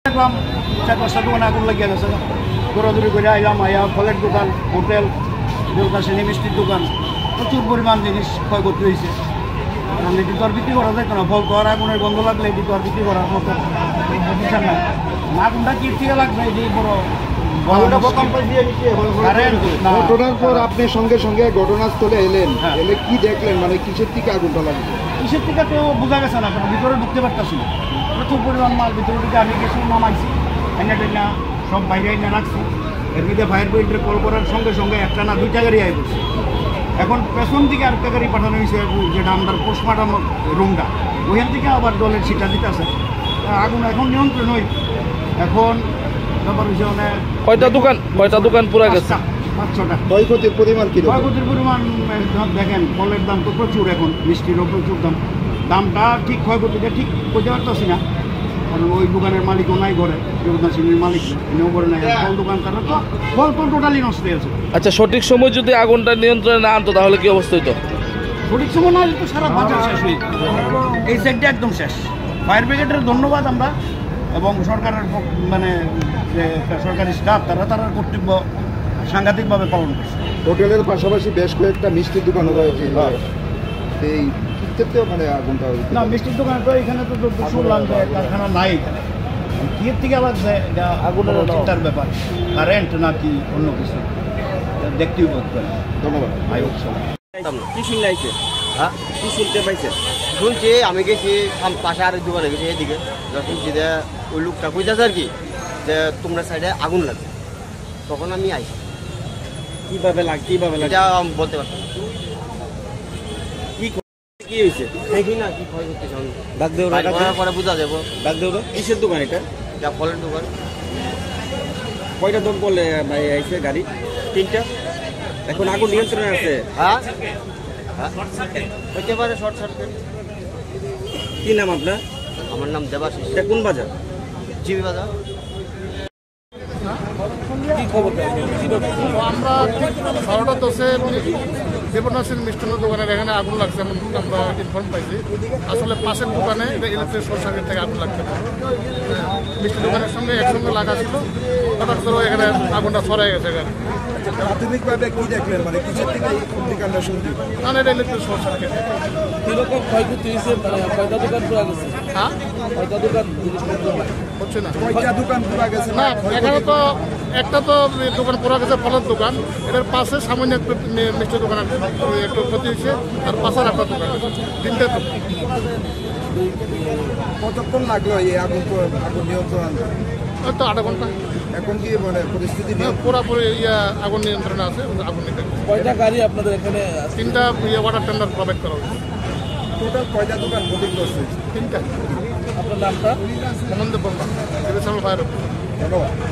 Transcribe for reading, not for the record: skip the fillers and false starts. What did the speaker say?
দেখলাম 4-5টা দোকানে আগুন লাগিয়ে গেছে। দৌড়াদৌড়ি করে আইলাম, আইয়া ফলের দোকান, হোটেল, দেবদাসিনী মিষ্টির দোকান, প্রচুর পরিমাণ জিনিস ক্ষয়ক্ষতি হয়েছে। এটি তো আর বিক্রি করা যায় না, ফল তো আর আগুনের গন্ধ লাগলে এটি তো আর বিক্রি করার মতো প্রতিষ্ঠান নাই। আগুনটা কি থেকে লাগবে এটি বড় ঘটনার পর আপনি সঙ্গে সঙ্গে ঘটনাস্থলে এলেন, এলে কি দেখলেন? মানে কিসের থেকে আগুনটা লাগবে? কিসের থেকে তো বোঝা গেছে না, কারণ ভিতরে ঢুকতে পারতেছি না। প্রচুর পরিমাণ মাল ভিতরে ঢুকে আমি গেছি, নামাইছি, আইনা টাইনা সব বাইরে আইনা রাখছি। এর মধ্যে ফায়ার ব্রিগেডে কল করার সঙ্গে সঙ্গে একটা না 2টা গাড়ি আই করছে। এখন পেছন দিকে আরেকটা গাড়ি পাঠানো হয়েছে, যেটা আমরা পোস্টমর্টম রুমটা, ওইখান থেকে আবার জলের ছিটা দিতে আছে। আগুন এখন নিয়ন্ত্রণ হই। এখন ব্যাপার হয়েছে অনেক কয়টা দোকান পুরা গেছে? 5-6টা। ক্ষয়ক্ষতির পরিমাণ কি? ক্ষয়ক্ষতির পরিমাণ দেখেন, ফলের দাম তো প্রচুর, এখন মিষ্টিরও প্রচুর দাম। দামটা ঠিক, ক্ষয়ক্ষতিটা ঠিক করতে পারতেছি না, কারণ ওই দোকানের মালিকও নাই ঘরে, দেবদাসিনীর মালিক নেও করে নাই। ফল দোকান তারা তো ফল তো টোটালি নষ্ট হয়েছে। আচ্ছা, সঠিক সময় যদি আগুনটা নিয়ন্ত্রণে না আনতো তাহলে কি অবস্থা হতো? সঠিক সময় না তো সারা বাজার শেষ হয়ে যেত। এই সাইডটা একদম শেষ। ফায়ার ব্রিগেডের ধন্যবাদ আমরা, এবং সরকারের মানে যে সরকারি স্টাফ তারা কর্তব্য সাংঘাতিকভাবে পালন করছে। হোটেলের পাশাপাশি বেশ কয়েকটা মিষ্টির দোকানও রয়েছে, এই ক্ষেত্রেও মানে আগুনটা না, মিষ্টির দোকান তো এখানে তো শুনলাম যে কারখানা নাই এখানে। কিয়ের থেকে লাগছে এটা আগুনের চিন্তার ব্যাপার, কারেন্ট নাকি অন্য কিছু দেখতেই বলতে পারে। ধন্যবাদ। কি শুনলে আইছে? হ্যাঁ, কি শুনতে পাইছে? শুনছি, আমি গেছি পাশে আর দোকানে গেছি, এদিকে শুনছি যে ওই লোকটা কইতেছে আর কি যে তোমরা সাইডে আগুন লাগছে। তখন আমি আইছি। কিভাবে এটা আমি বলতে পারতাম। কি হয়েছে দেখি না, কি ক্ষয় করতেছে ডাক দেব, পরে বোঝা যাবো। ডাক দেব। কিসের দোকান এটা? ফলের দোকান। কয়টা দোকান করলে আইছে গাড়ি? 3টা। এখন আগুন নিয়ন্ত্রণে আছে? হ্যাঁ, হইতে পারে শর্ট সার্কিট। কি নাম আপনার? আমার নাম দেবাশিস। কোন বাজার? জিবি বাজার। কি খবর? আমরা 12:10-এ দেবদাসিনী মিষ্টান্ন দোকানের এখানে আগুন লাগছে এমন আমরা ইনফর্ম পাইছি। আসলে পাশের দোকানে ইলেকট্রিক শর্ট সার্কিট থেকে আগুন লাগছে। মিষ্টি দোকানের সঙ্গে একসঙ্গে লাগা ছিল, হঠাৎ করে এখানে আগুনটা ছড়াই গেছে। প্রাথমিকভাবে কি দেখলেন? মানে কিসের থেকে অগ্নিকাণ্ডের শুনছি? না, এটা ইলেকট্রিক শর্ট সার্কিট। কিরকম ক্ষয়ক্ষতি হয়েছে? কয়টা দোকান পুরা গেছে? হ্যাঁ, কয়টা দোকান হচ্ছে না। কয়টা দোকান পুরা গেছে? না, এখানে তো একটা তো দোকান পুরা গেছে, ফলের দোকান। এটার পাশে সামান্য একটু মিষ্টি দোকান একটু ক্ষতি হয়েছে, আর পাশের একটা দোকান। 3টে দোকান। কতক্ষণ লাগলো এই আগুন নিয়ন্ত্রণ আনতে? তো 8 ঘন্টা। এখন কি মানে পরিস্থিতি পুরোপুরি আগুন নিয়ন্ত্রণে আছে। আগুন নিতে কয়টা গাড়ি আপনাদের এখানে? 3টা ওয়াটার টেন্ডার প্রোভাইড করা হয়েছে। টোটাল কয়টা দোকান ক্ষতিগ্রস্ত? 3টা। আপনার নামটা? হেমন্ত বর্মা, ফায়ার। ধন্যবাদ।